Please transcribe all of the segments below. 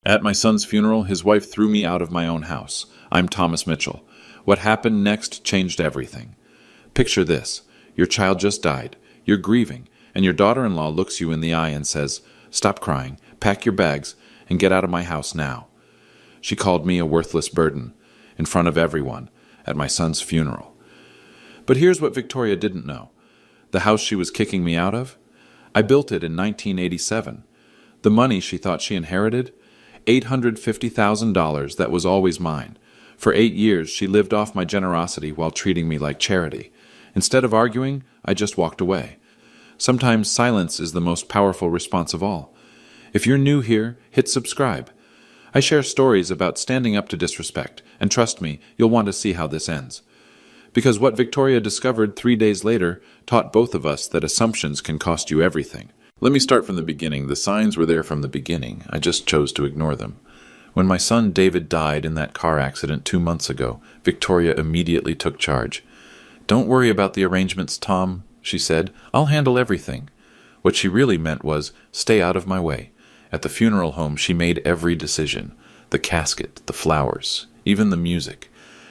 At my son's funeral, his wife threw me out of my own house. I'm Thomas Mitchell. What happened next changed everything. Picture this. Your child just died. You're grieving, and your daughter-in-law looks you in the eye and says, "Stop crying, pack your bags, and get out of my house now." She called me a worthless burden, in front of everyone, at my son's funeral. But here's what Victoria didn't know. The house she was kicking me out of? I built it in 1987. The money she thought she inherited? $850,000 that was always mine. For 8 years, she lived off my generosity while treating me like charity. Instead of arguing, I just walked away. Sometimes silence is the most powerful response of all. If you're new here, hit subscribe. I share stories about standing up to disrespect, and trust me, you'll want to see how this ends. Because what Victoria discovered 3 days later taught both of us that assumptions can cost you everything. Let me start from the beginning. The signs were there from the beginning. I just chose to ignore them. When my son David died in that car accident 2 months ago, Victoria immediately took charge. "Don't worry about the arrangements, Tom," she said. "I'll handle everything." What she really meant was, stay out of my way. At the funeral home, she made every decision. The casket, the flowers, even the music.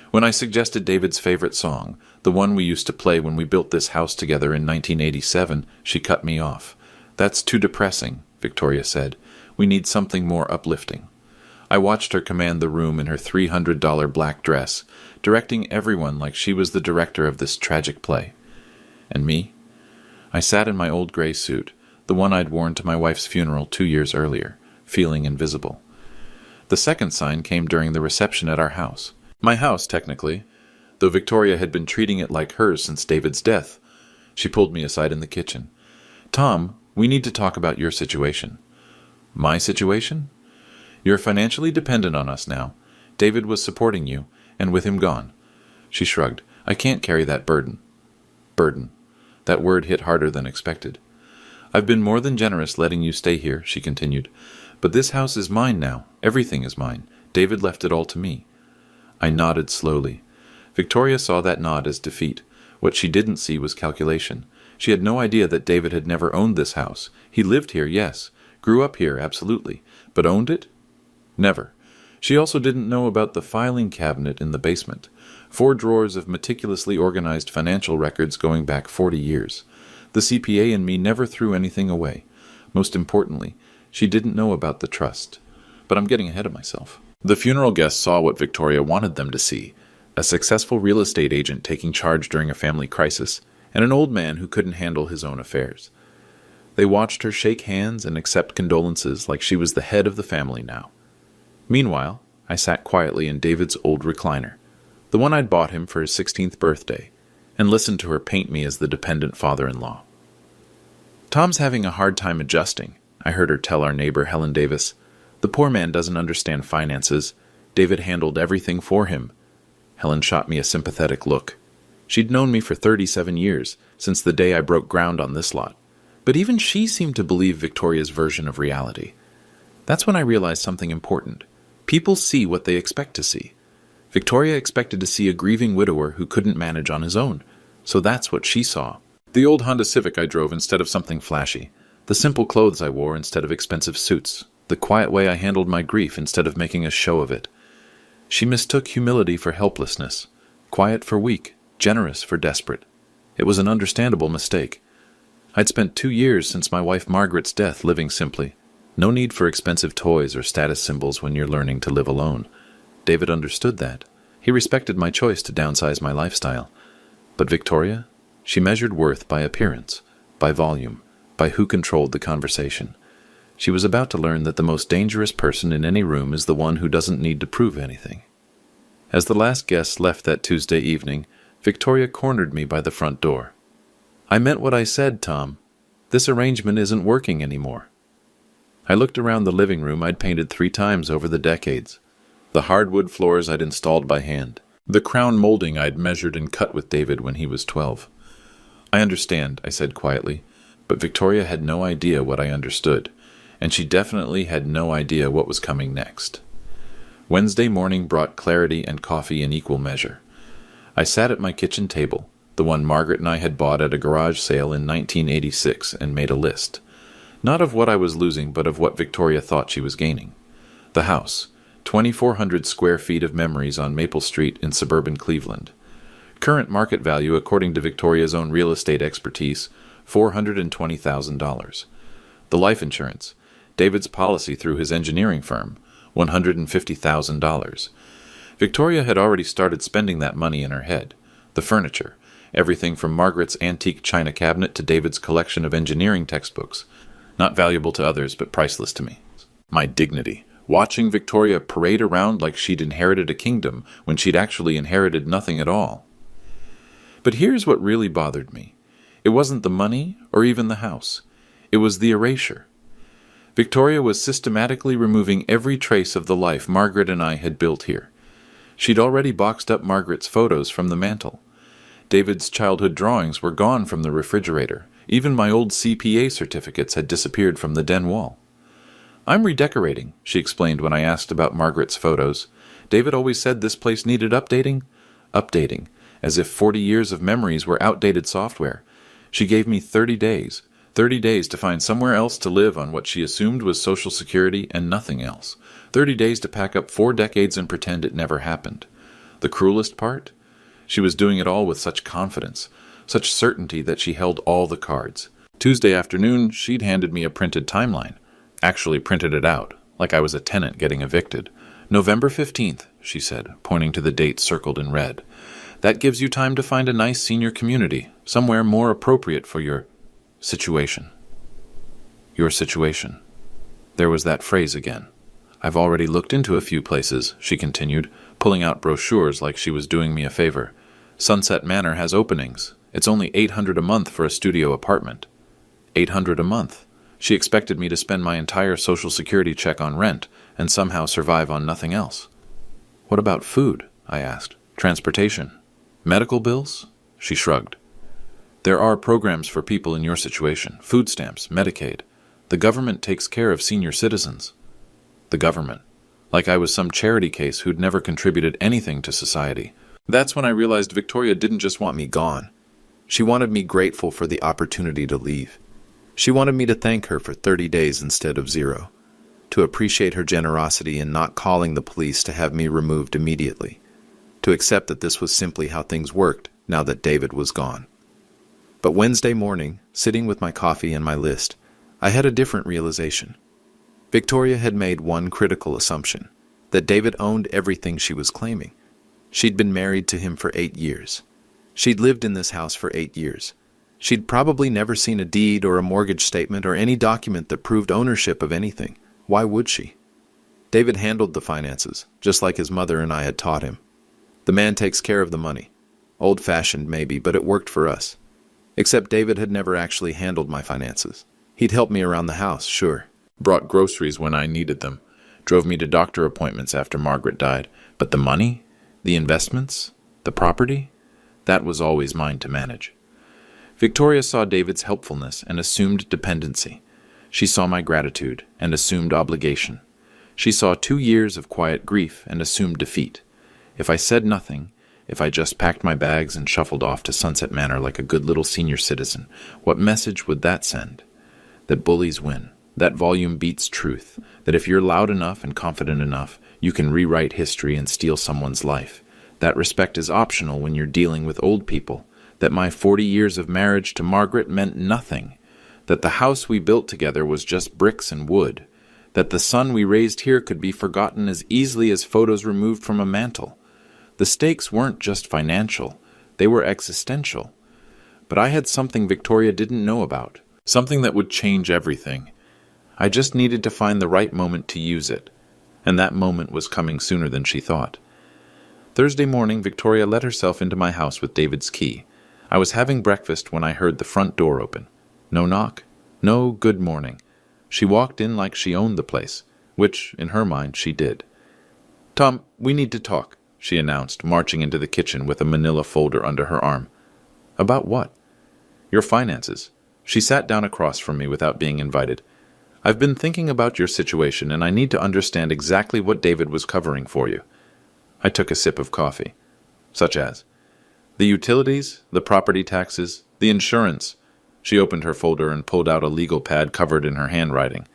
When I suggested David's favorite song, the one we used to play when we built this house together in 1987, she cut me off. "That's too depressing," Victoria said. "We need something more uplifting." I watched her command the room in her $300 black dress, directing everyone like she was the director of this tragic play. And me? I sat in my old gray suit, the one I'd worn to my wife's funeral 2 years earlier, feeling invisible. The second sign came during the reception at our house. My house, technically, though Victoria had been treating it like hers since David's death. She pulled me aside in the kitchen. "Tom, we need to talk about your situation." "My situation?" "You're financially dependent on us now. David was supporting you, and with him gone." She shrugged. "I can't carry that burden." Burden. That word hit harder than expected. "I've been more than generous letting you stay here," she continued. "But this house is mine now. Everything is mine. David left it all to me." I nodded slowly. Victoria saw that nod as defeat. What she didn't see was calculation. She had no idea that David had never owned this house. He lived here, yes. Grew up here, absolutely. But owned it? Never. She also didn't know about the filing cabinet in the basement. 4 drawers of meticulously organized financial records going back 40 years. The CPA in me never threw anything away. Most importantly, she didn't know about the trust. But I'm getting ahead of myself. The funeral guests saw what Victoria wanted them to see. A successful real estate agent taking charge during a family crisis, and an old man who couldn't handle his own affairs. They watched her shake hands and accept condolences like she was the head of the family now. Meanwhile, I sat quietly in David's old recliner, the one I'd bought him for his 16th birthday, and listened to her paint me as the dependent father-in-law. "Tom's having a hard time adjusting," I heard her tell our neighbor Helen Davis. "The poor man doesn't understand finances. David handled everything for him." Helen shot me a sympathetic look. She'd known me for 37 years, since the day I broke ground on this lot. But even she seemed to believe Victoria's version of reality. That's when I realized something important. People see what they expect to see. Victoria expected to see a grieving widower who couldn't manage on his own. So that's what she saw. The old Honda Civic I drove instead of something flashy. The simple clothes I wore instead of expensive suits. The quiet way I handled my grief instead of making a show of it. She mistook humility for helplessness. Quiet for weak. Generous for desperate. It was an understandable mistake. I'd spent 2 years since my wife Margaret's death living simply. No need for expensive toys or status symbols when you're learning to live alone. David understood that. He respected my choice to downsize my lifestyle. But Victoria? She measured worth by appearance, by volume, by who controlled the conversation. She was about to learn that the most dangerous person in any room is the one who doesn't need to prove anything. As the last guests left that Tuesday evening, Victoria cornered me by the front door. "I meant what I said, Tom. This arrangement isn't working anymore." I looked around the living room I'd painted 3 times over the decades. The hardwood floors I'd installed by hand. The crown molding I'd measured and cut with David when he was 12. "I understand," I said quietly, but Victoria had no idea what I understood, and she definitely had no idea what was coming next. Wednesday morning brought clarity and coffee in equal measure. I sat at my kitchen table, the one Margaret and I had bought at a garage sale in 1986, and made a list. Not of what I was losing, but of what Victoria thought she was gaining. The house, 2,400 square feet of memories on Maple Street in suburban Cleveland. Current market value, according to Victoria's own real estate expertise, $420,000. The life insurance, David's policy through his engineering firm, $150,000. Victoria had already started spending that money in her head. The furniture, everything from Margaret's antique china cabinet to David's collection of engineering textbooks, not valuable to others but priceless to me. My dignity, watching Victoria parade around like she'd inherited a kingdom when she'd actually inherited nothing at all. But here's what really bothered me. It wasn't the money or even the house. It was the erasure. Victoria was systematically removing every trace of the life Margaret and I had built here. She'd already boxed up Margaret's photos from the mantel. David's childhood drawings were gone from the refrigerator. Even my old CPA certificates had disappeared from the den wall. "I'm redecorating," she explained when I asked about Margaret's photos. "David always said this place needed updating." Updating, as if 40 years of memories were outdated software. She gave me 30 days. 30 days to find somewhere else to live on what she assumed was Social Security and nothing else. 30 days to pack up 4 decades and pretend it never happened. The cruelest part? She was doing it all with such confidence, such certainty that she held all the cards. Tuesday afternoon, she'd handed me a printed timeline. Actually printed it out, like I was a tenant getting evicted. "November 15th, she said, pointing to the date circled in red. "That gives you time to find a nice senior community, somewhere more appropriate for your situation." Your situation. There was that phrase again. "I've already looked into a few places," she continued, pulling out brochures like she was doing me a favor. "Sunset Manor has openings. It's only $800 a month for a studio apartment." $800 a month. She expected me to spend my entire Social Security check on rent and somehow survive on nothing else. "What about food?" I asked. "Transportation? Medical bills?" She shrugged. "There are programs for people in your situation. Food stamps, Medicaid. The government takes care of senior citizens." The government. Like I was some charity case who'd never contributed anything to society. That's when I realized Victoria didn't just want me gone. She wanted me grateful for the opportunity to leave. She wanted me to thank her for 30 days instead of 0, to appreciate her generosity in not calling the police to have me removed immediately, to accept that this was simply how things worked now that David was gone. But Wednesday morning, sitting with my coffee and my list, I had a different realization. Victoria had made one critical assumption, that David owned everything she was claiming. She'd been married to him for 8 years. She'd lived in this house for 8 years. She'd probably never seen a deed or a mortgage statement or any document that proved ownership of anything. Why would she? David handled the finances, just like his mother and I had taught him. The man takes care of the money. Old-fashioned maybe, but it worked for us. Except David had never actually handled my finances. He'd helped me around the house, sure. Brought groceries when I needed them. Drove me to doctor appointments after Margaret died. But the money? The investments? The property? That was always mine to manage. Victoria saw David's helpfulness and assumed dependency. She saw my gratitude and assumed obligation. She saw 2 years of quiet grief and assumed defeat. If I said nothing, if I just packed my bags and shuffled off to Sunset Manor like a good little senior citizen, what message would that send? That bullies win. That volume beats truth. That if you're loud enough and confident enough, you can rewrite history and steal someone's life. That respect is optional when you're dealing with old people. That my 40 years of marriage to Margaret meant nothing. That the house we built together was just bricks and wood. That the son we raised here could be forgotten as easily as photos removed from a mantel. The stakes weren't just financial, they were existential. But I had something Victoria didn't know about, something that would change everything. I just needed to find the right moment to use it, and that moment was coming sooner than she thought. Thursday morning, Victoria let herself into my house with David's key. I was having breakfast when I heard the front door open. No knock, no good morning. She walked in like she owned the place, which, in her mind, she did. "Tom, we need to talk," she announced, marching into the kitchen with a manila folder under her arm. "About what?" "Your finances." She sat down across from me without being invited. "I've been thinking about your situation, and I need to understand exactly what David was covering for you." I took a sip of coffee. "Such as?" "The utilities, the property taxes, the insurance." She opened her folder and pulled out a legal pad covered in her handwriting.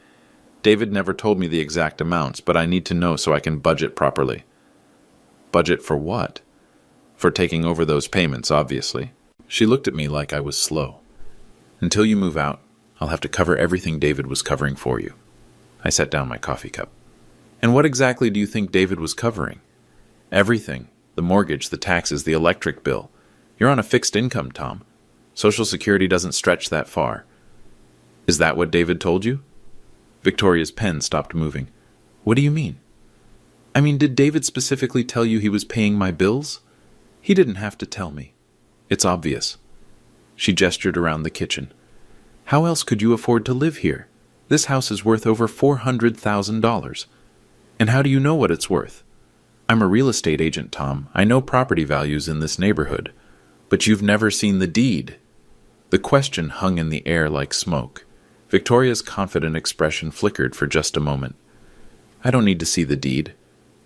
David never told me the exact amounts, but I need to know so I can budget properly. Budget for what? For taking over those payments, obviously. She looked at me like I was slow. Until you move out, I'll have to cover everything David was covering for you. I set down my coffee cup. And what exactly do you think David was covering? Everything. The mortgage, the taxes, the electric bill. You're on a fixed income, Tom. Social Security doesn't stretch that far. Is that what David told you? Victoria's pen stopped moving. What do you mean? I mean, did David specifically tell you he was paying my bills? He didn't have to tell me. It's obvious. She gestured around the kitchen. How else could you afford to live here? This house is worth over $400,000. And how do you know what it's worth? I'm a real estate agent, Tom. I know property values in this neighborhood. But you've never seen the deed. The question hung in the air like smoke. Victoria's confident expression flickered for just a moment. I don't need to see the deed.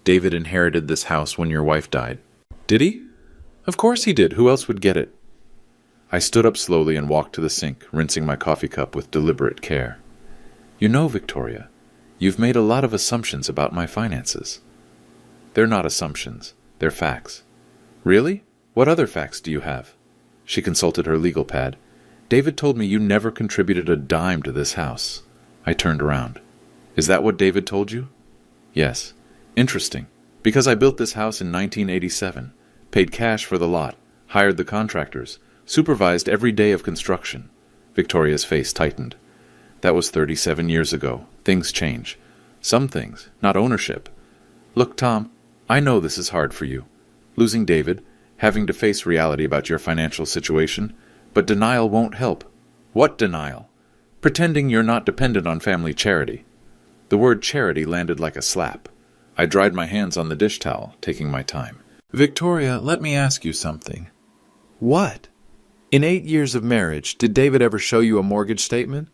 David inherited this house when your wife died. Did he? Of course he did. Who else would get it? I stood up slowly and walked to the sink, rinsing my coffee cup with deliberate care. You know, Victoria, you've made a lot of assumptions about my finances. They're not assumptions. They're facts. Really? What other facts do you have? She consulted her legal pad. David told me you never contributed a dime to this house. I turned around. Is that what David told you? Yes. Interesting. Because I built this house in 1987, paid cash for the lot, hired the contractors, supervised every day of construction. Victoria's face tightened. That was 37 years ago. Things change. Some things, not ownership. Look, Tom, I know this is hard for you. Losing David, having to face reality about your financial situation, but denial won't help. What denial? Pretending you're not dependent on family charity. The word charity landed like a slap. I dried my hands on the dish towel, taking my time. Victoria, let me ask you something. What? In 8 years of marriage, did David ever show you a mortgage statement?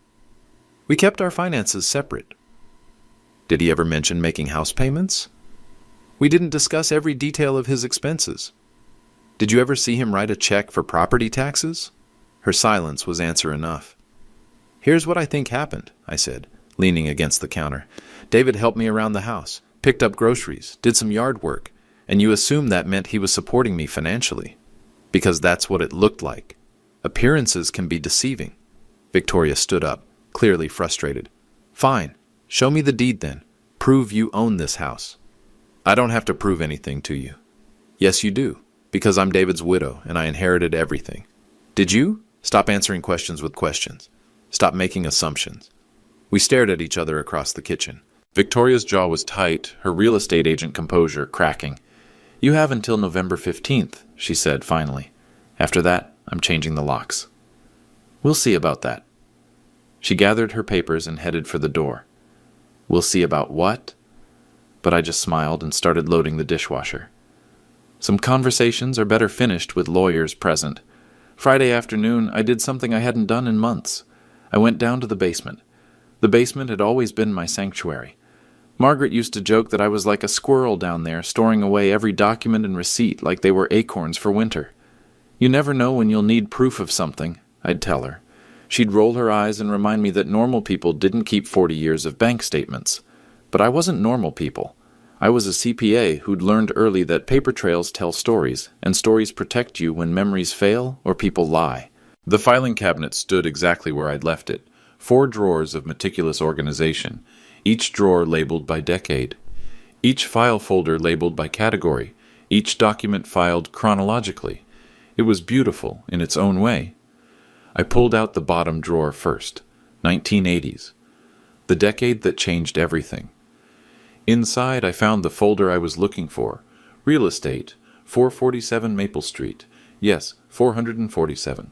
We kept our finances separate. Did he ever mention making house payments? We didn't discuss every detail of his expenses. Did you ever see him write a check for property taxes? Her silence was answer enough. Here's what I think happened, I said, leaning against the counter. David helped me around the house, picked up groceries, did some yard work, and you assumed that meant he was supporting me financially. Because that's what it looked like. Appearances can be deceiving. Victoria stood up, clearly frustrated. Fine. Show me the deed then. Prove you own this house. I don't have to prove anything to you. Yes, you do, because I'm David's widow and I inherited everything. Did you? Stop answering questions with questions. Stop making assumptions. We stared at each other across the kitchen. Victoria's jaw was tight, her real estate agent composure cracking. You have until November 15th, she said finally. After that, I'm changing the locks. We'll see about that. She gathered her papers and headed for the door. We'll see about what? But I just smiled and started loading the dishwasher. Some conversations are better finished with lawyers present. Friday afternoon, I did something I hadn't done in months. I went down to the basement. The basement had always been my sanctuary. Margaret used to joke that I was like a squirrel down there, storing away every document and receipt like they were acorns for winter. You never know when you'll need proof of something, I'd tell her. She'd roll her eyes and remind me that normal people didn't keep 40 years of bank statements. But I wasn't normal people. I was a CPA who'd learned early that paper trails tell stories, and stories protect you when memories fail or people lie. The filing cabinet stood exactly where I'd left it, 4 drawers of meticulous organization, each drawer labeled by decade, each file folder labeled by category, each document filed chronologically. It was beautiful in its own way. I pulled out the bottom drawer first, 1980s, the decade that changed everything. Inside, I found the folder I was looking for. Real estate, 447 Maple Street. Yes, 447.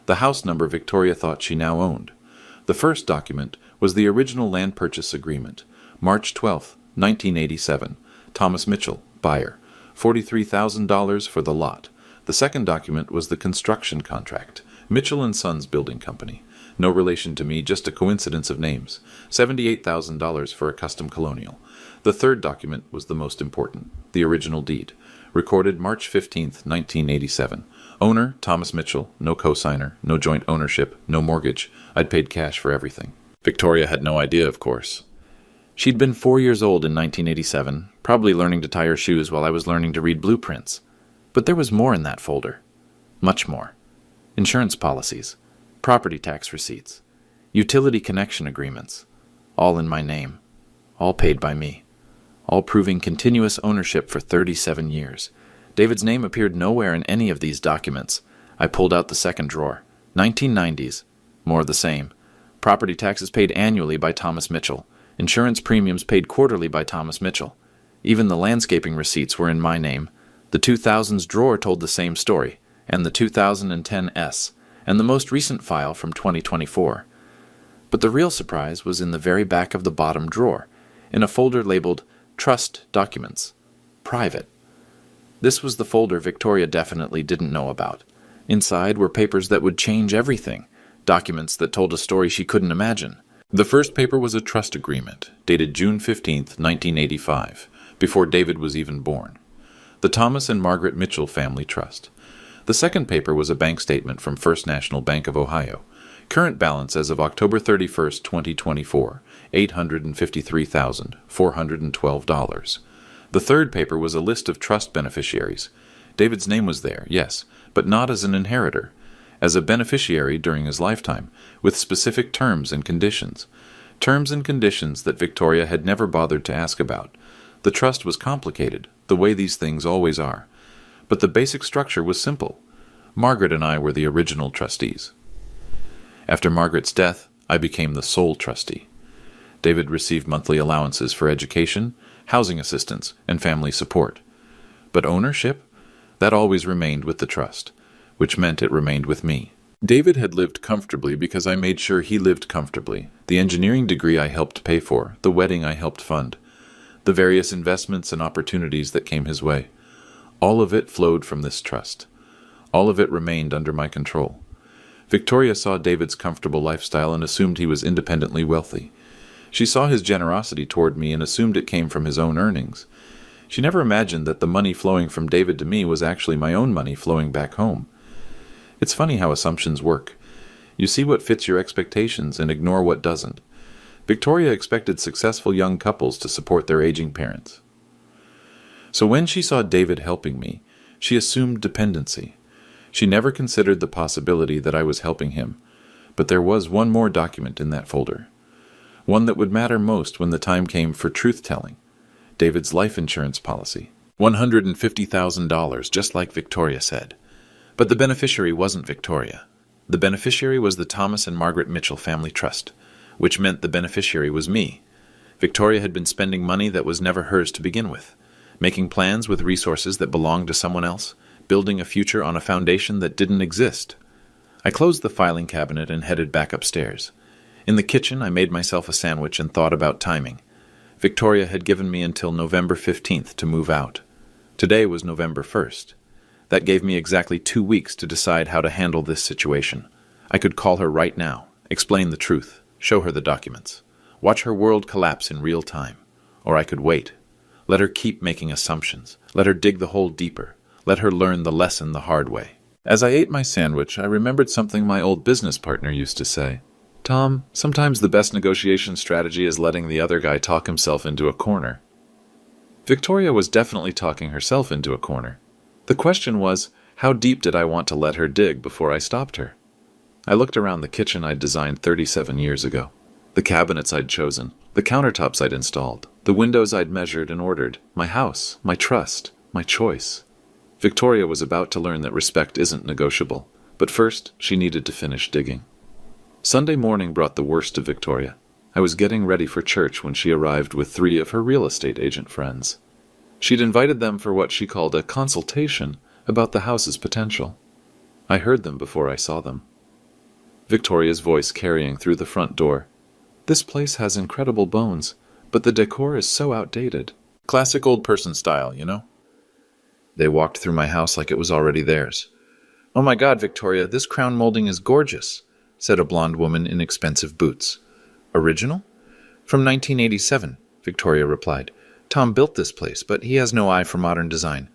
The house number Victoria thought she now owned. The first document was the original land purchase agreement, March 12, 1987. Thomas Mitchell, buyer. $43,000 for the lot. The second document was the construction contract, Mitchell & Sons Building Company. No relation to me, just a coincidence of names. $78,000 for a custom colonial. The third document was the most important, the original deed, recorded March 15, 1987. Owner, Thomas Mitchell, no cosigner, no joint ownership, no mortgage. I'd paid cash for everything. Victoria had no idea, of course. She'd been 4 years old in 1987, probably learning to tie her shoes while I was learning to read blueprints. But there was more in that folder. Much more. Insurance policies, property tax receipts, utility connection agreements, all in my name, all paid by me, all proving continuous ownership for 37 years. David's name appeared nowhere in any of these documents. I pulled out the second drawer. 1990s. More of the same. Property taxes paid annually by Thomas Mitchell. Insurance premiums paid quarterly by Thomas Mitchell. Even the landscaping receipts were in my name. The 2000s drawer told the same story, and the 2010 S, and the most recent file from 2024. But the real surprise was in the very back of the bottom drawer, in a folder labeled Trust Documents. Private. This was the folder Victoria definitely didn't know about. Inside were papers that would change everything, documents that told a story she couldn't imagine. The first paper was a trust agreement, dated June 15, 1985, before David was even born. The Thomas and Margaret Mitchell Family Trust. The second paper was a bank statement from First National Bank of Ohio. Current balance as of October 31, 2024, $853,412. The third paper was a list of trust beneficiaries. David's name was there, yes, but not as an inheritor. As a beneficiary during his lifetime, with specific terms and conditions. Terms and conditions that Victoria had never bothered to ask about. The trust was complicated, the way these things always are. But the basic structure was simple. Margaret and I were the original trustees. After Margaret's death, I became the sole trustee. David received monthly allowances for education, housing assistance, and family support. But ownership? That always remained with the trust, which meant it remained with me. David had lived comfortably because I made sure he lived comfortably. The engineering degree I helped pay for, the wedding I helped fund, the various investments and opportunities that came his way. All of it flowed from this trust. All of it remained under my control. Victoria saw David's comfortable lifestyle and assumed he was independently wealthy. She saw his generosity toward me and assumed it came from his own earnings. She never imagined that the money flowing from David to me was actually my own money flowing back home. It's funny how assumptions work. You see what fits your expectations and ignore what doesn't. Victoria expected successful young couples to support their aging parents. So when she saw David helping me, she assumed dependency. She never considered the possibility that I was helping him. But there was one more document in that folder. One that would matter most when the time came for truth-telling. David's life insurance policy. $150,000, just like Victoria said. But the beneficiary wasn't Victoria. The beneficiary was the Thomas and Margaret Mitchell Family Trust, which meant the beneficiary was me. Victoria had been spending money that was never hers to begin with, making plans with resources that belonged to someone else, building a future on a foundation that didn't exist. I closed the filing cabinet and headed back upstairs. In the kitchen, I made myself a sandwich and thought about timing. Victoria had given me until November 15th to move out. Today was November 1st. That gave me exactly 2 weeks to decide how to handle this situation. I could call her right now, explain the truth, show her the documents, watch her world collapse in real time. Or I could wait. Let her keep making assumptions. Let her dig the hole deeper. Let her learn the lesson the hard way. As I ate my sandwich, I remembered something my old business partner used to say. Tom, sometimes the best negotiation strategy is letting the other guy talk himself into a corner. Victoria was definitely talking herself into a corner. The question was, how deep did I want to let her dig before I stopped her? I looked around the kitchen I'd designed 37 years ago. The cabinets I'd chosen, the countertops I'd installed, the windows I'd measured and ordered, my house, my trust, my choice. Victoria was about to learn that respect isn't negotiable, but first she needed to finish digging. Sunday morning brought the worst of Victoria. I was getting ready for church when she arrived with 3 of her real estate agent friends. She'd invited them for what she called a consultation about the house's potential. I heard them before I saw them. Victoria's voice carrying through the front door. This place has incredible bones, but the decor is so outdated. Classic old person style, you know? They walked through my house like it was already theirs. Oh my God, Victoria, this crown molding is gorgeous, said a blonde woman in expensive boots. Original? From 1987, Victoria replied. Tom built this place, but he has no eye for modern design.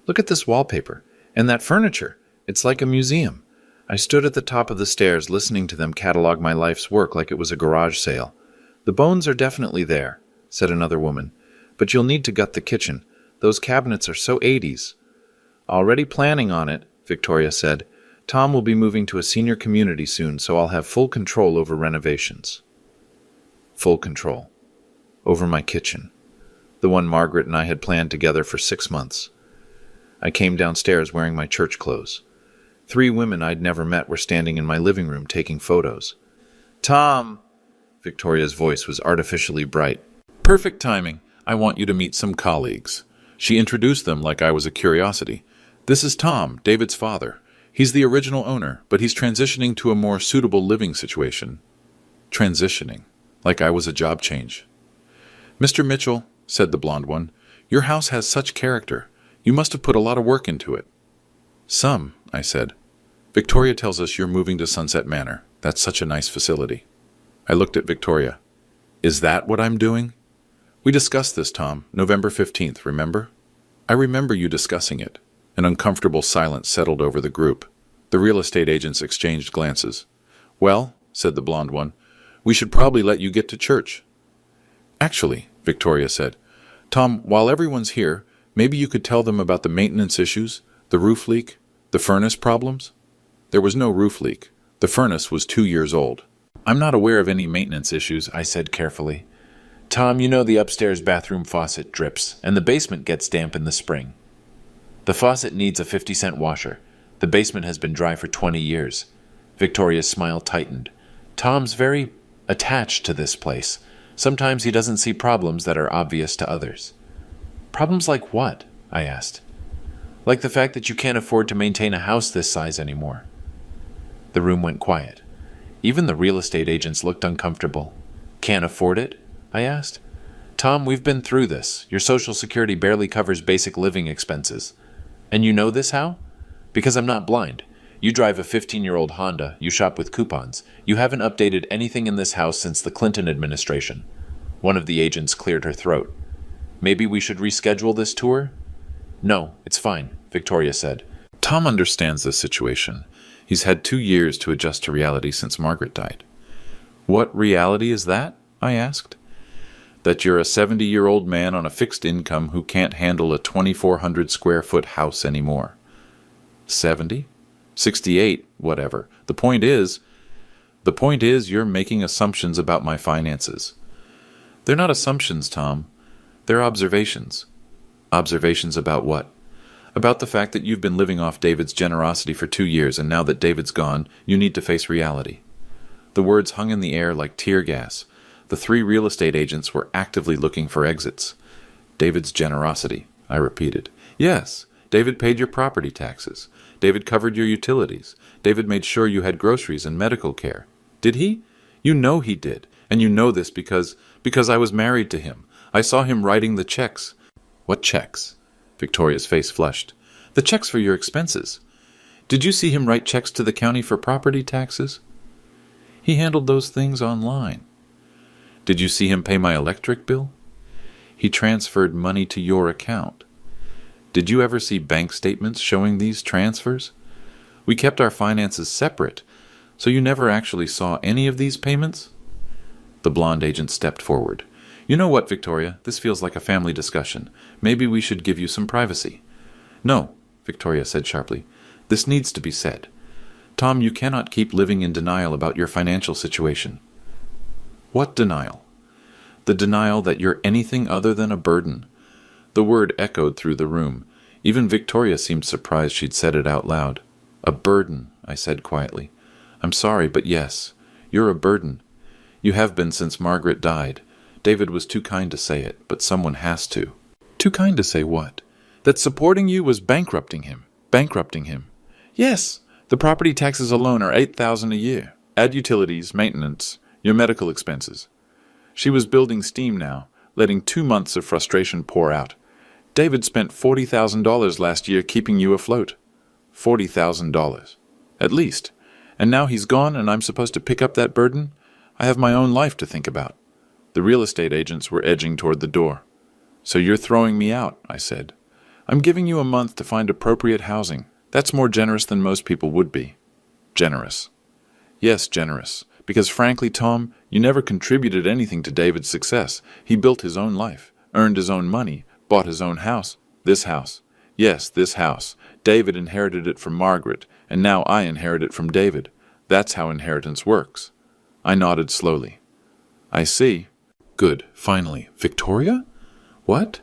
Look at this wallpaper, and that furniture. It's like a museum. I stood at the top of the stairs listening to them catalog my life's work like it was a garage sale. The bones are definitely there, said another woman. But you'll need to gut the kitchen. Those cabinets are so 80s. Already planning on it, Victoria said. Tom will be moving to a senior community soon, so I'll have full control over renovations. Full control. Over my kitchen. The one Margaret and I had planned together for 6 months. I came downstairs wearing my church clothes. 3 women I'd never met were standing in my living room taking photos. Tom! Victoria's voice was artificially bright. Perfect timing. I want you to meet some colleagues. She introduced them like I was a curiosity. This is Tom, David's father. He's the original owner, but he's transitioning to a more suitable living situation. Transitioning. Like I was a job change. Mr. Mitchell, said the blonde one, your house has such character. You must have put a lot of work into it. Some, I said. Victoria tells us you're moving to Sunset Manor. That's such a nice facility. I looked at Victoria. Is that what I'm doing? We discussed this, Tom, November 15th, remember? I remember you discussing it. An uncomfortable silence settled over the group. The real estate agents exchanged glances. Well, said the blonde one, we should probably let you get to church. Actually, Victoria said, Tom, while everyone's here, maybe you could tell them about the maintenance issues, the roof leak, the furnace problems? There was no roof leak. The furnace was 2 years old. I'm not aware of any maintenance issues, I said carefully. Tom, you know the upstairs bathroom faucet drips, and the basement gets damp in the spring. The faucet needs a 50-cent washer. The basement has been dry for 20 years. Victoria's smile tightened. Tom's very attached to this place. Sometimes he doesn't see problems that are obvious to others. Problems like what? I asked. Like the fact that you can't afford to maintain a house this size anymore. The room went quiet. Even the real estate agents looked uncomfortable. Can't afford it? I asked. Tom, we've been through this. Your Social Security barely covers basic living expenses. And you know this how? Because I'm not blind. You drive a 15-year-old Honda. You shop with coupons. You haven't updated anything in this house since the Clinton administration. One of the agents cleared her throat. Maybe we should reschedule this tour? No, it's fine, Victoria said. Tom understands this situation. He's had 2 years to adjust to reality since Margaret died. What reality is that? I asked. That you're a 70-year-old man on a fixed income who can't handle a 2,400 square foot house anymore. 70? 68? Whatever. The point is you're making assumptions about my finances. They're not assumptions, Tom. They're observations. Observations about what? About the fact that you've been living off David's generosity for 2 years, and now that David's gone, you need to face reality. The words hung in the air like tear gas. The 3 real estate agents were actively looking for exits. David's generosity, I repeated. Yes, David paid your property taxes. David covered your utilities. David made sure you had groceries and medical care. Did he? You know he did, and you know this because I was married to him. I saw him writing the checks. What checks? Victoria's face flushed. The checks for your expenses. Did you see him write checks to the county for property taxes? He handled those things online. Did you see him pay my electric bill? He transferred money to your account. Did you ever see bank statements showing these transfers? We kept our finances separate, so you never actually saw any of these payments? The blonde agent stepped forward. You know what, Victoria? This feels like a family discussion. Maybe we should give you some privacy. No, Victoria said sharply. This needs to be said. Tom, you cannot keep living in denial about your financial situation. What denial? The denial that you're anything other than a burden. The word echoed through the room. Even Victoria seemed surprised she'd said it out loud. A burden, I said quietly. I'm sorry, but yes, you're a burden. You have been since Margaret died. David was too kind to say it, but someone has to. Too kind to say what? That supporting you was bankrupting him. Bankrupting him. Yes, the property taxes alone are $8,000 a year. Add utilities, maintenance, your medical expenses. She was building steam now, letting 2 months of frustration pour out. David spent $40,000 last year keeping you afloat. $40,000. At least. And now he's gone and I'm supposed to pick up that burden? I have my own life to think about. The real estate agents were edging toward the door. So you're throwing me out, I said. I'm giving you a month to find appropriate housing. That's more generous than most people would be. Generous. Yes, generous. Because frankly, Tom, you never contributed anything to David's success. He built his own life, earned his own money, bought his own house. This house. Yes, this house. David inherited it from Margaret, and now I inherit it from David. That's how inheritance works. I nodded slowly. I see. Good, finally. Victoria? What?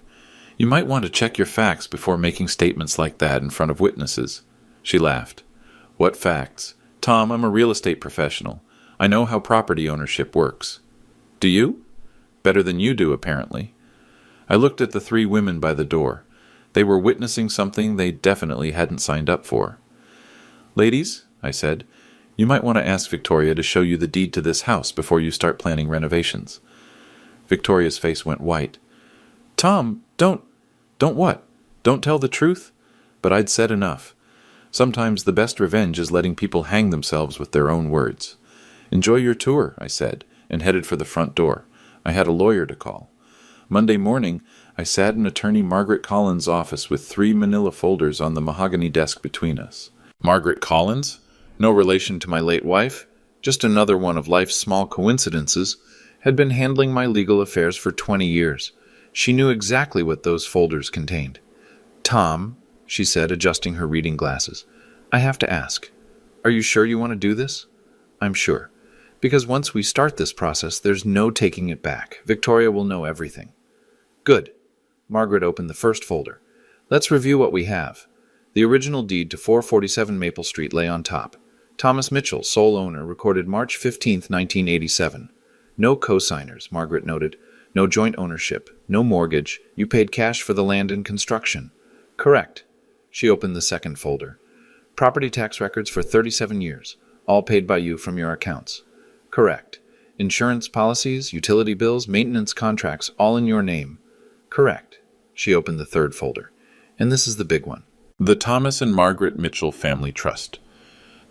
You might want to check your facts before making statements like that in front of witnesses. She laughed. What facts? Tom, I'm a real estate professional. I know how property ownership works. Do you? Better than you do, apparently. I looked at the three women by the door. They were witnessing something they definitely hadn't signed up for. Ladies, I said, you might want to ask Victoria to show you the deed to this house before you start planning renovations. Victoria's face went white. Tom, don't what? Don't tell the truth? But I'd said enough. Sometimes the best revenge is letting people hang themselves with their own words. Enjoy your tour, I said, and headed for the front door. I had a lawyer to call. Monday morning, I sat in attorney Margaret Collins' office with 3 manila folders on the mahogany desk between us. Margaret Collins? No relation to my late wife, just another one of life's small coincidences, had been handling my legal affairs for 20 years. She knew exactly what those folders contained. Tom, she said, adjusting her reading glasses, I have to ask, are you sure you want to do this? I'm sure. Because once we start this process, there's no taking it back. Victoria will know everything. Good. Margaret opened the first folder. Let's review what we have. The original deed to 447 Maple Street lay on top. Thomas Mitchell, sole owner, recorded March 15, 1987. No co-signers, Margaret noted. No joint ownership. No mortgage. You paid cash for the land and construction. Correct. She opened the second folder. Property tax records for 37 years. All paid by you from your accounts. Correct. Insurance policies, utility bills, maintenance contracts, all in your name. Correct. She opened the third folder. And this is the big one. The Thomas and Margaret Mitchell Family Trust.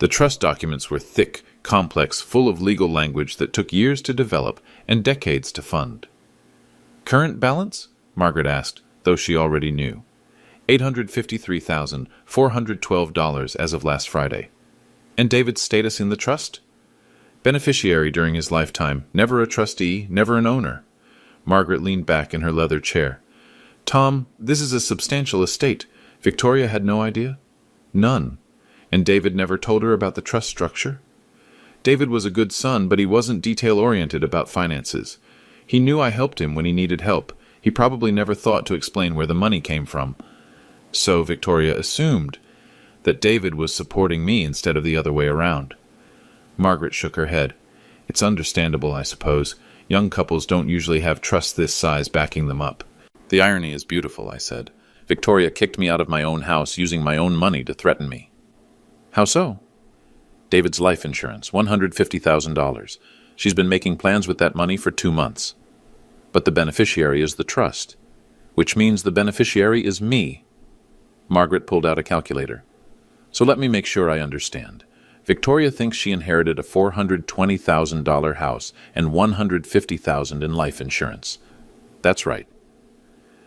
The trust documents were thick, complex, full of legal language that took years to develop and decades to fund. Current balance? Margaret asked, though she already knew. $853,412 as of last Friday. And David's status in the trust? Beneficiary during his lifetime, never a trustee, never an owner. Margaret leaned back in her leather chair. Tom, this is a substantial estate. Victoria had no idea? None. And David never told her about the trust structure? David was a good son, but he wasn't detail-oriented about finances. He knew I helped him when he needed help. He probably never thought to explain where the money came from. So Victoria assumed that David was supporting me instead of the other way around. Margaret shook her head. It's understandable, I suppose. Young couples don't usually have trust this size backing them up. The irony is beautiful, I said. Victoria kicked me out of my own house using my own money to threaten me. How so? David's life insurance, $150,000. She's been making plans with that money for 2 months. But the beneficiary is the trust, which means the beneficiary is me. Margaret pulled out a calculator. So let me make sure I understand. Victoria thinks she inherited a $420,000 house and $150,000 in life insurance. That's right.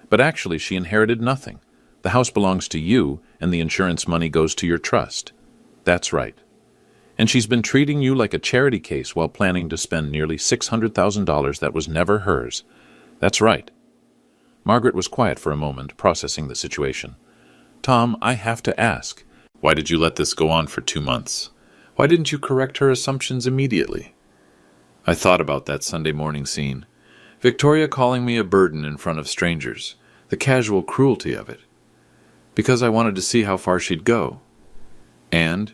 But actually she inherited nothing. The house belongs to you, and the insurance money goes to your trust. That's right. And she's been treating you like a charity case while planning to spend nearly $600,000 that was never hers. That's right. Margaret was quiet for a moment, processing the situation. Tom, I have to ask, why did you let this go on for 2 months? Why didn't you correct her assumptions immediately? I thought about that Sunday morning scene. Victoria calling me a burden in front of strangers. The casual cruelty of it. Because I wanted to see how far she'd go. And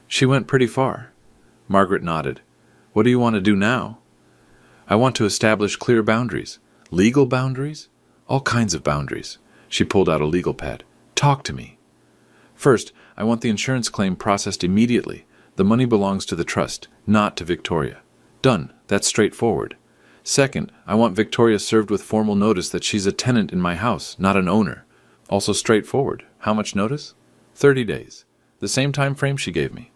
she went pretty far. Margaret nodded. What do you want to do now? I want to establish clear boundaries. Legal boundaries? All kinds of boundaries. She pulled out a legal pad. Talk to me. First, I want the insurance claim processed immediately. The money belongs to the trust, not to Victoria. Done. That's straightforward. Second, I want Victoria served with formal notice that she's a tenant in my house, not an owner. Also straightforward. How much notice? 30 days. The same time frame she gave me.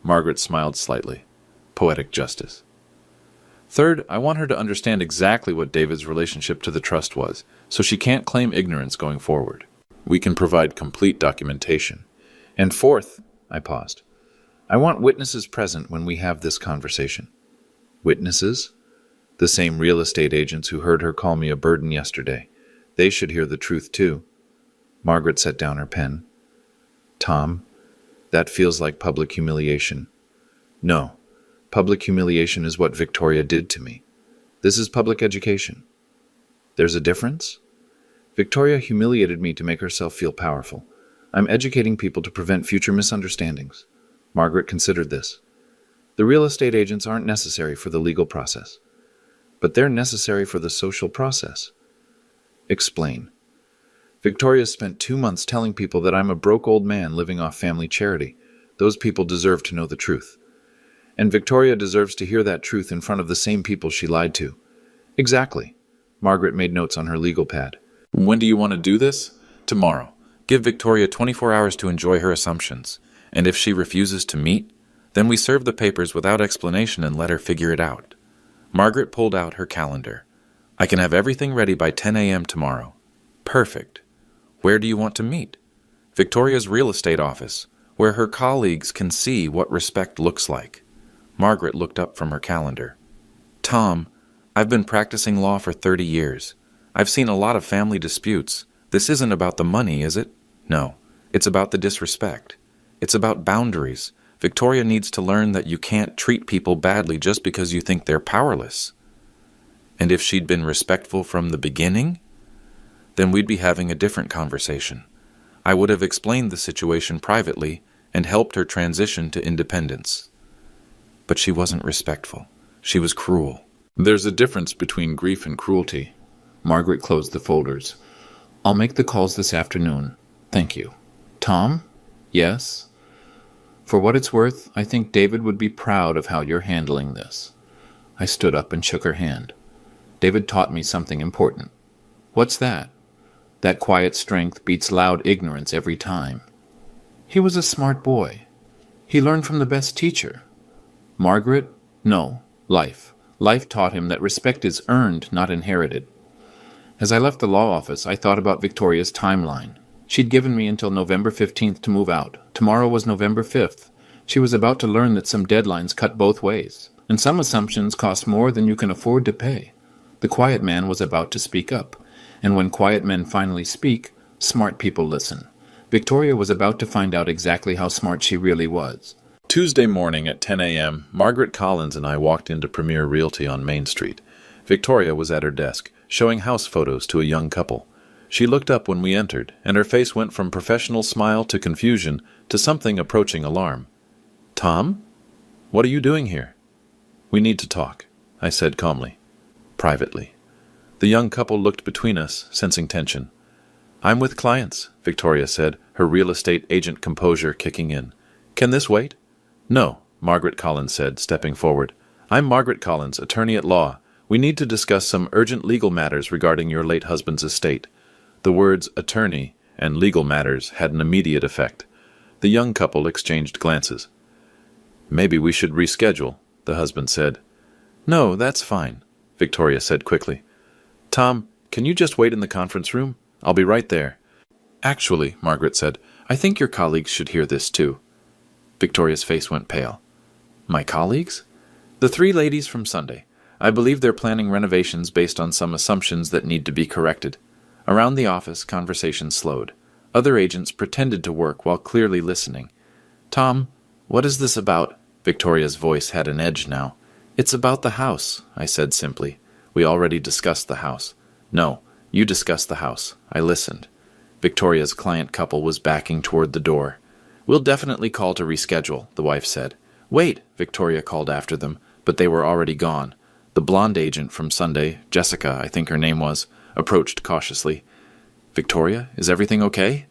Margaret smiled slightly. Poetic justice. Third, I want her to understand exactly what David's relationship to the trust was, so she can't claim ignorance going forward. We can provide complete documentation. And fourth, I paused, I want witnesses present when we have this conversation. Witnesses? The same real estate agents who heard her call me a burden yesterday. They should hear the truth too. Margaret set down her pen. Tom, that feels like public humiliation. No, public humiliation is what Victoria did to me. This is public education. There's a difference? Victoria humiliated me to make herself feel powerful. I'm educating people to prevent future misunderstandings. Margaret considered this. The real estate agents aren't necessary for the legal process, but they're necessary for the social process. Explain. Victoria spent 2 months telling people that I'm a broke old man living off family charity. Those people deserve to know the truth. And Victoria deserves to hear that truth in front of the same people she lied to. Exactly. Margaret made notes on her legal pad. When do you want to do this? Tomorrow. Give Victoria 24 hours to enjoy her assumptions. And if she refuses to meet, then we serve the papers without explanation and let her figure it out. Margaret pulled out her calendar. I can have everything ready by 10 a.m. tomorrow. Perfect. Where do you want to meet? Victoria's real estate office, where her colleagues can see what respect looks like. Margaret looked up from her calendar. Tom, I've been practicing law for 30 years. I've seen a lot of family disputes. This isn't about the money, is it? No, it's about the disrespect. It's about boundaries. Victoria needs to learn that you can't treat people badly just because you think they're powerless. And if she'd been respectful from the beginning, then we'd be having a different conversation. I would have explained the situation privately and helped her transition to independence. But she wasn't respectful. She was cruel. There's a difference between grief and cruelty. Margaret closed the folders. I'll make the calls this afternoon. Thank you. Tom? Yes? For what it's worth, I think David would be proud of how you're handling this. I stood up and shook her hand. David taught me something important. What's that? That quiet strength beats loud ignorance every time. He was a smart boy. He learned from the best teacher. Margaret? No, life. Life taught him that respect is earned, not inherited. As I left the law office, I thought about Victoria's timeline. She'd given me until November 15th to move out. Tomorrow was November 5th. She was about to learn that some deadlines cut both ways, and some assumptions cost more than you can afford to pay. The quiet man was about to speak up. And when quiet men finally speak, smart people listen. Victoria was about to find out exactly how smart she really was. Tuesday morning at 10 a.m., Margaret Collins and I walked into Premier Realty on Main Street. Victoria was at her desk, showing house photos to a young couple. She looked up when we entered, and her face went from professional smile to confusion to something approaching alarm. Tom? What are you doing here? We need to talk, I said calmly. Privately. The young couple looked between us, sensing tension. I'm with clients, Victoria said, her real estate agent composure kicking in. Can this wait? No, Margaret Collins said, stepping forward. I'm Margaret Collins, attorney at law. We need to discuss some urgent legal matters regarding your late husband's estate. The words attorney and legal matters had an immediate effect. The young couple exchanged glances. Maybe we should reschedule, the husband said. No, that's fine, Victoria said quickly. Tom, can you just wait in the conference room? I'll be right there. Actually, Margaret said, I think your colleagues should hear this too. Victoria's face went pale. My colleagues? The 3 ladies from Sunday. I believe they're planning renovations based on some assumptions that need to be corrected. Around the office, conversation slowed. Other agents pretended to work while clearly listening. Tom, what is this about? Victoria's voice had an edge now. It's about the house, I said simply. We already discussed the house. No, you discussed the house. I listened. Victoria's client couple was backing toward the door. We'll definitely call to reschedule, the wife said. Wait, Victoria called after them, but they were already gone. The blonde agent from Sunday, Jessica, I think her name was, approached cautiously. Victoria, is everything okay?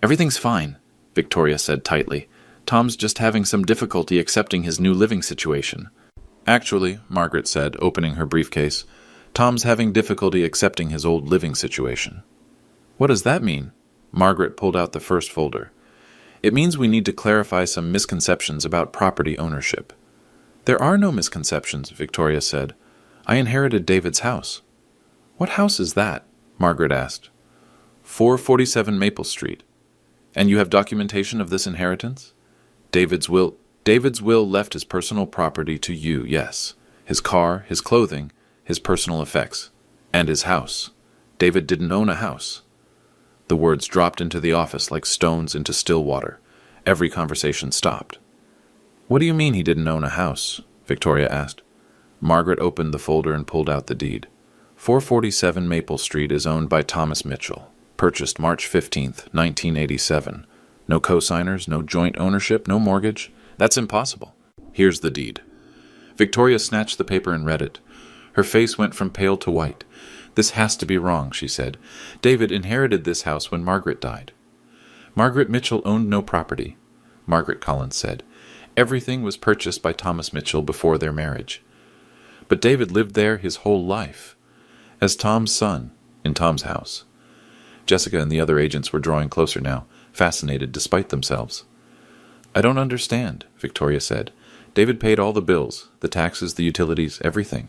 Everything's fine, Victoria said tightly. Tom's just having some difficulty accepting his new living situation. Actually, Margaret said, opening her briefcase, Tom's having difficulty accepting his old living situation. What does that mean? Margaret pulled out the first folder. It means we need to clarify some misconceptions about property ownership. There are no misconceptions, Victoria said. I inherited David's house. What house is that? Margaret asked. 447 Maple Street. And you have documentation of this inheritance? David's will left his personal property to you, yes. His car, his clothing, his personal effects, and his house. David didn't own a house. The words dropped into the office like stones into still water. Every conversation stopped. "What do you mean he didn't own a house?" Victoria asked. Margaret opened the folder and pulled out the deed. 447 Maple Street is owned by Thomas Mitchell. Purchased March 15th, 1987. No co-signers, no joint ownership, no mortgage. That's impossible. Here's the deed. Victoria snatched the paper and read it. Her face went from pale to white. "This has to be wrong," she said. "David inherited this house when Margaret died." "Margaret Mitchell owned no property," Margaret Collins said. "Everything was purchased by Thomas Mitchell before their marriage. But David lived there his whole life, as Tom's son, in Tom's house." Jessica and the other agents were drawing closer now, fascinated despite themselves. "I don't understand," Victoria said. "David paid all the bills, the taxes, the utilities, everything."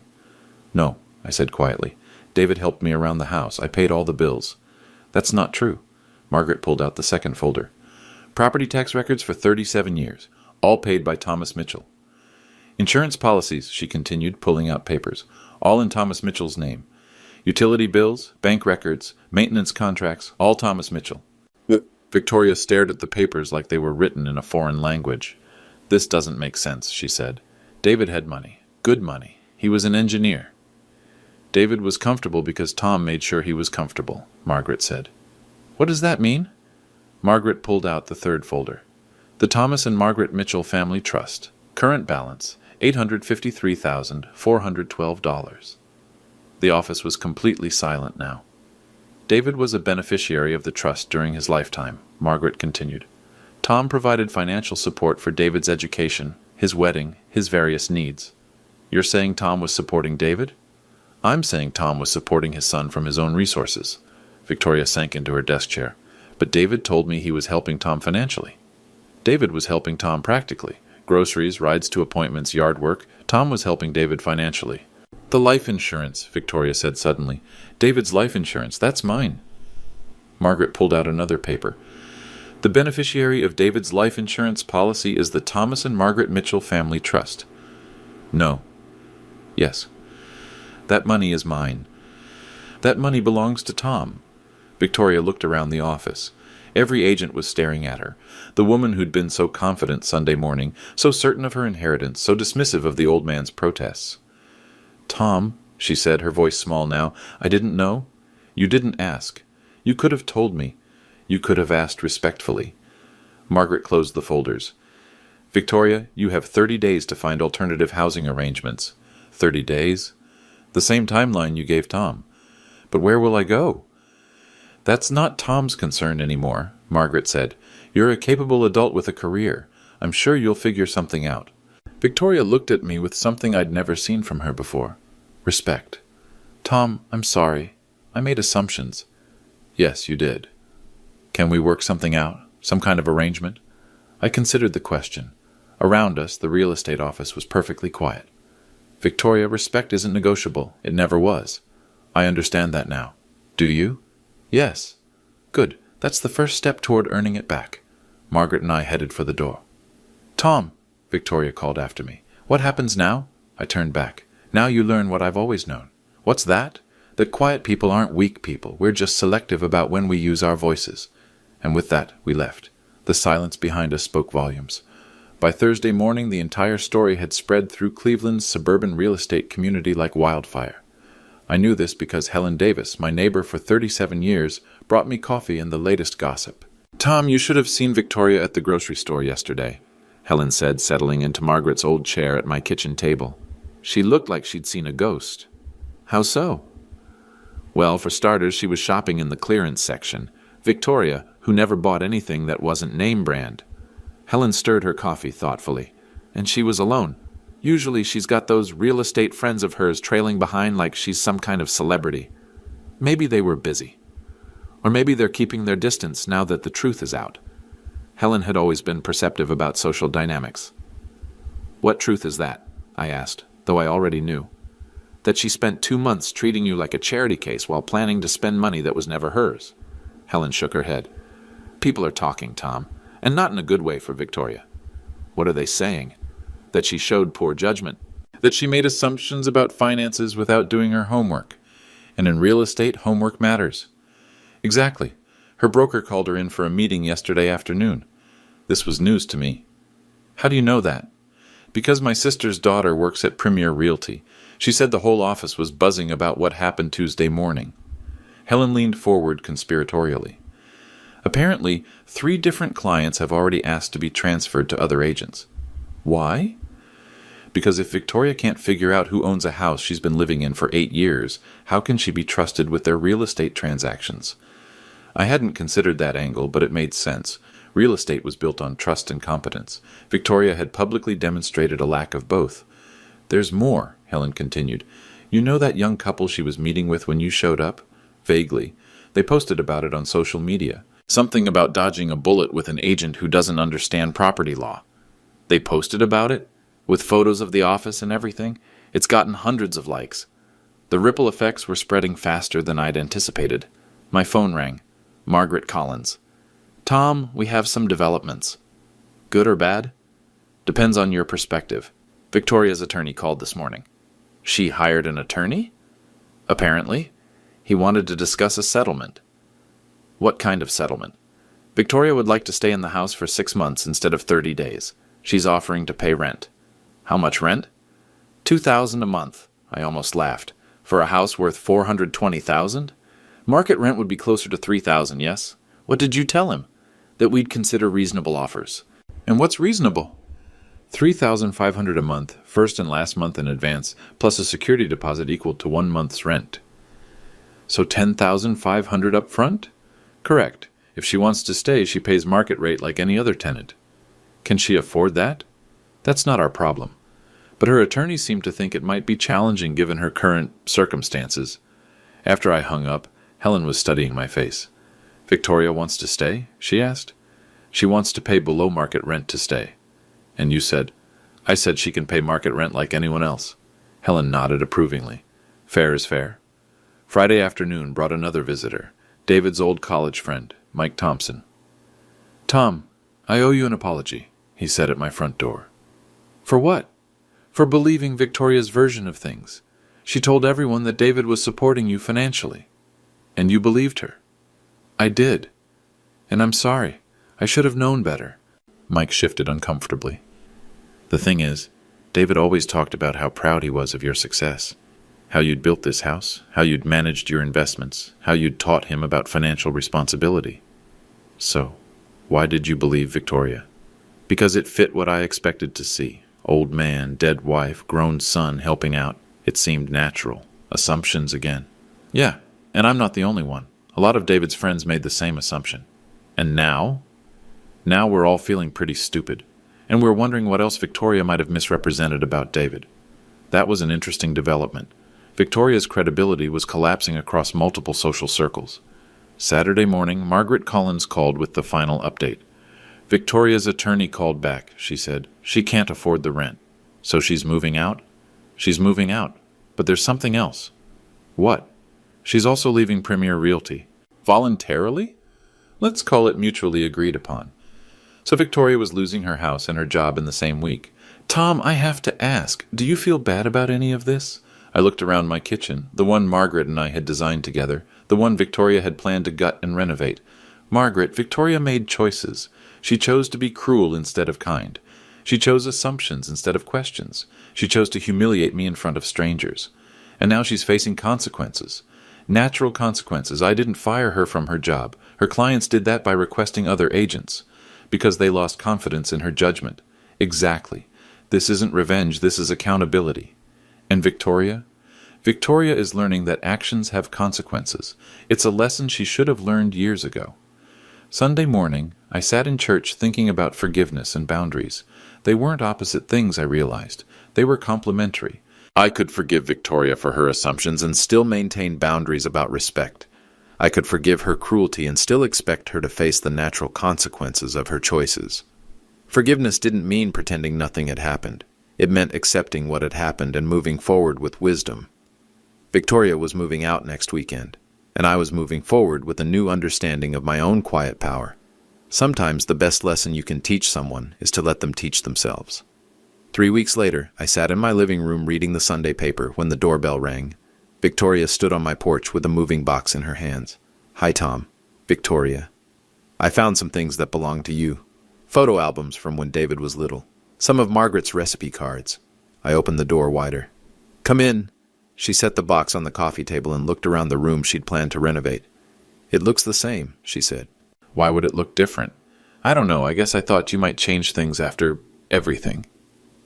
"No," I said quietly. "David helped me around the house. I paid all the bills." "That's not true." Margaret pulled out the second folder. "Property tax records for 37 years, all paid by Thomas Mitchell. Insurance policies," she continued, pulling out papers, "all in Thomas Mitchell's name. Utility bills, bank records, maintenance contracts, all Thomas Mitchell." Victoria stared at the papers like they were written in a foreign language. "This doesn't make sense," she said. "David had money, good money. He was an engineer." "David was comfortable because Tom made sure he was comfortable," Margaret said. "What does that mean?" Margaret pulled out the third folder. "The Thomas and Margaret Mitchell Family Trust. Current balance, $853,412. The office was completely silent now. "David was a beneficiary of the trust during his lifetime," Margaret continued. "Tom provided financial support for David's education, his wedding, his various needs." "You're saying Tom was supporting David?" "I'm saying Tom was supporting his son from his own resources." Victoria sank into her desk chair. "But David told me he was helping Tom financially." "David was helping Tom practically. Groceries, rides to appointments, yard work. Tom was helping David financially." "The life insurance," Victoria said suddenly. "David's life insurance, that's mine." Margaret pulled out another paper. "The beneficiary of David's life insurance policy is the Thomas and Margaret Mitchell Family Trust." "No." "Yes." "That money is mine." "That money belongs to Tom." Victoria looked around the office. Every agent was staring at her. The woman who'd been so confident Sunday morning, so certain of her inheritance, so dismissive of the old man's protests. "Tom," she said, her voice small now, "I didn't know. You didn't ask. You could have told me. You could have asked respectfully." Margaret closed the folders. "Victoria, you have 30 days to find alternative housing arrangements." 30 days? The same timeline you gave Tom. "But where will I go?" "That's not Tom's concern anymore," Margaret said. "You're a capable adult with a career. I'm sure you'll figure something out." Victoria looked at me with something I'd never seen from her before. Respect. "Tom, I'm sorry. I made assumptions." "Yes, you did." "Can we work something out? Some kind of arrangement?" I considered the question. Around us, the real estate office was perfectly quiet. "Victoria, respect isn't negotiable. It never was. I understand that now. Do you?" "Yes." "Good. That's the first step toward earning it back." Margaret and I headed for the door. "Tom," Victoria called after me. "What happens now?" I turned back. "Now you learn what I've always known." "What's that?" "That quiet people aren't weak people. We're just selective about when we use our voices." And with that, we left. The silence behind us spoke volumes. By Thursday morning, the entire story had spread through Cleveland's suburban real estate community like wildfire. I knew this because Helen Davis, my neighbor for 37 years, brought me coffee and the latest gossip. "Tom, you should have seen Victoria at the grocery store yesterday," Helen said, settling into Margaret's old chair at my kitchen table. "She looked like she'd seen a ghost." "How so?" "Well, for starters, she was shopping in the clearance section. Victoria, who never bought anything that wasn't name brand." Helen stirred her coffee thoughtfully. "And she was alone. Usually she's got those real estate friends of hers trailing behind like she's some kind of celebrity. Maybe they were busy. Or maybe they're keeping their distance now that the truth is out." Helen had always been perceptive about social dynamics. "What truth is that?" I asked, though I already knew. "That she spent 2 months treating you like a charity case while planning to spend money that was never hers." Helen shook her head. "People are talking, Tom, and not in a good way for Victoria." "What are they saying?" "That she showed poor judgment." that she made assumptions about finances without doing her homework. And in real estate, homework matters. Exactly. Her broker called her in for a meeting yesterday afternoon. This was news to me. How do you know that? Because my sister's daughter works at Premier Realty. She said the whole office was buzzing about what happened Tuesday morning. Helen leaned forward conspiratorially. Apparently, 3 different clients have already asked to be transferred to other agents. Why? Because if Victoria can't figure out who owns a house she's been living in for 8 years, how can she be trusted with their real estate transactions? I hadn't considered that angle, but it made sense. Real estate was built on trust and competence. Victoria had publicly demonstrated a lack of both. There's more, Helen continued. You know that young couple she was meeting with when you showed up? Vaguely. They posted about it on social media. Something about dodging a bullet with an agent who doesn't understand property law. They posted about it? With photos of the office and everything? It's gotten hundreds of likes. The ripple effects were spreading faster than I'd anticipated. My phone rang. Margaret Collins. Tom, we have some developments. Good or bad? Depends on your perspective. Victoria's attorney called this morning. She hired an attorney? Apparently. He wanted to discuss a settlement. What kind of settlement? Victoria would like to stay in the house for 6 months instead of 30 days. She's offering to pay rent. How much rent? $2,000 a month. I almost laughed. For a house worth $420,000? Market rent would be closer to $3,000, yes? What did you tell him? That we'd consider reasonable offers. And what's reasonable? $3,500 a month, first and last month in advance, plus a security deposit equal to 1 month's rent. So $10,500 up front? Correct. If she wants to stay, she pays market rate like any other tenant. Can she afford that? That's not our problem. But her attorney seemed to think it might be challenging given her current circumstances. After I hung up, Helen was studying my face. Victoria wants to stay? She asked. She wants to pay below market rent to stay. And you said? I said she can pay market rent like anyone else. Helen nodded approvingly. Fair is fair. Friday afternoon brought another visitor, David's old college friend, Mike Thompson. Tom, I owe you an apology, he said at my front door. For what? For believing Victoria's version of things. She told everyone that David was supporting you financially. And you believed her. I did. And I'm sorry. I should have known better. Mike shifted uncomfortably. The thing is, David always talked about how proud he was of your success. How you'd built this house, how you'd managed your investments, how you'd taught him about financial responsibility. So, why did you believe Victoria? Because it fit what I expected to see. Old man, dead wife, grown son helping out. It seemed natural. Assumptions again. Yeah, and I'm not the only one. A lot of David's friends made the same assumption. And now? Now we're all feeling pretty stupid. And we're wondering what else Victoria might have misrepresented about David. That was an interesting development. Victoria's credibility was collapsing across multiple social circles. Saturday morning, Margaret Collins called with the final update. Victoria's attorney called back, she said. She can't afford the rent. So she's moving out? She's moving out. But there's something else. What? She's also leaving Premier Realty. Voluntarily? Let's call it mutually agreed upon. So Victoria was losing her house and her job in the same week. Tom, I have to ask, do you feel bad about any of this? I looked around my kitchen, the one Margaret and I had designed together, the one Victoria had planned to gut and renovate. Margaret, Victoria made choices. She chose to be cruel instead of kind. She chose assumptions instead of questions. She chose to humiliate me in front of strangers. And now she's facing consequences. Natural consequences. I didn't fire her from her job. Her clients did that by requesting other agents. Because they lost confidence in her judgment. Exactly. This isn't revenge, this is accountability. And Victoria? Victoria is learning that actions have consequences. It's a lesson she should have learned years ago. Sunday morning, I sat in church thinking about forgiveness and boundaries. They weren't opposite things, I realized. They were complementary. I could forgive Victoria for her assumptions and still maintain boundaries about respect. I could forgive her cruelty and still expect her to face the natural consequences of her choices. Forgiveness didn't mean pretending nothing had happened. It meant accepting what had happened and moving forward with wisdom. Victoria was moving out next weekend, and I was moving forward with a new understanding of my own quiet power. Sometimes the best lesson you can teach someone is to let them teach themselves. 3 weeks later, I sat in my living room reading the Sunday paper when the doorbell rang. Victoria stood on my porch with a moving box in her hands. "Hi, Tom." "Victoria. I found some things that belong to you. Photo albums from when David was little. Some of Margaret's recipe cards." I opened the door wider. "Come in." She set the box on the coffee table and looked around the room she'd planned to renovate. "It looks the same," she said. Why would it look different? I don't know. I guess I thought you might change things after everything.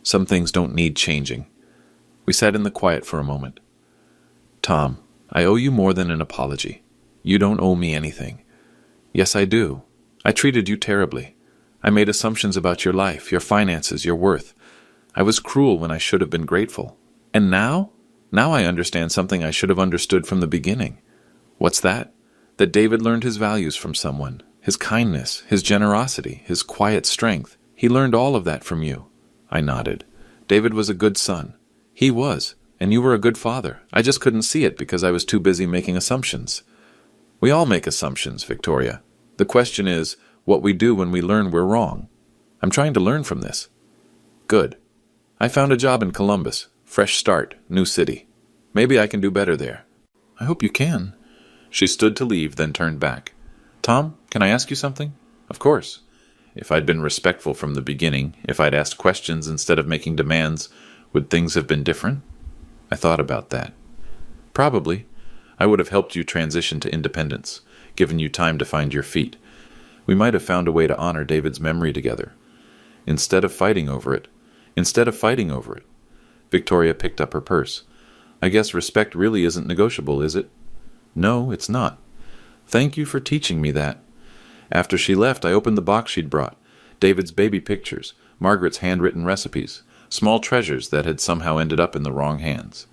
Some things don't need changing. We sat in the quiet for a moment. Tom, I owe you more than an apology. You don't owe me anything. Yes, I do. I treated you terribly. I made assumptions about your life, your finances, your worth. I was cruel when I should have been grateful. And now? Now I understand something I should have understood from the beginning. What's that? That David learned his values from someone. His kindness, his generosity, his quiet strength. He learned all of that from you. I nodded. David was a good son. He was, and you were a good father. I just couldn't see it because I was too busy making assumptions. We all make assumptions, Victoria. The question is, what we do when we learn we're wrong. I'm trying to learn from this. Good. I found a job in Columbus. Fresh start, new city. Maybe I can do better there. I hope you can. She stood to leave, then turned back. Tom, can I ask you something? Of course. If I'd been respectful from the beginning, if I'd asked questions instead of making demands, would things have been different? I thought about that. Probably. I would have helped you transition to independence, given you time to find your feet. We might have found a way to honor David's memory together. Instead of fighting over it. Victoria picked up her purse. I guess respect really isn't negotiable, is it? No, it's not. Thank you for teaching me that. After she left, I opened the box she'd brought. David's baby pictures, Margaret's handwritten recipes, small treasures that had somehow ended up in the wrong hands.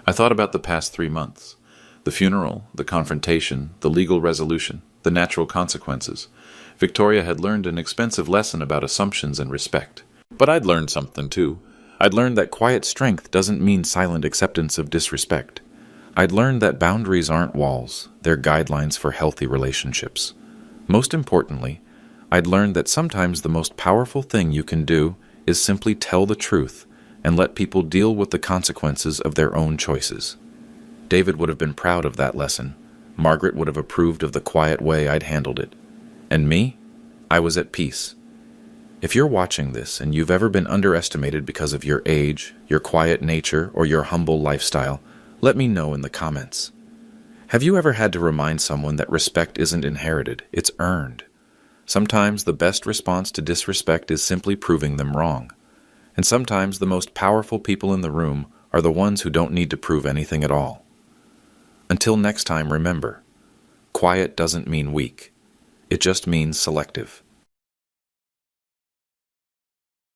I thought about the past 3 months. The funeral, the confrontation, the legal resolution, the natural consequences. Victoria had learned an expensive lesson about assumptions and respect. But I'd learned something, too. I'd learned that quiet strength doesn't mean silent acceptance of disrespect. I'd learned that boundaries aren't walls, they're guidelines for healthy relationships. Most importantly, I'd learned that sometimes the most powerful thing you can do is simply tell the truth and let people deal with the consequences of their own choices. David would have been proud of that lesson. Margaret would have approved of the quiet way I'd handled it. And me? I was at peace. If you're watching this and you've ever been underestimated because of your age, your quiet nature, or your humble lifestyle, let me know in the comments. Have you ever had to remind someone that respect isn't inherited, it's earned? Sometimes the best response to disrespect is simply proving them wrong. And sometimes the most powerful people in the room are the ones who don't need to prove anything at all. Until next time, remember, quiet doesn't mean weak. It just means selective.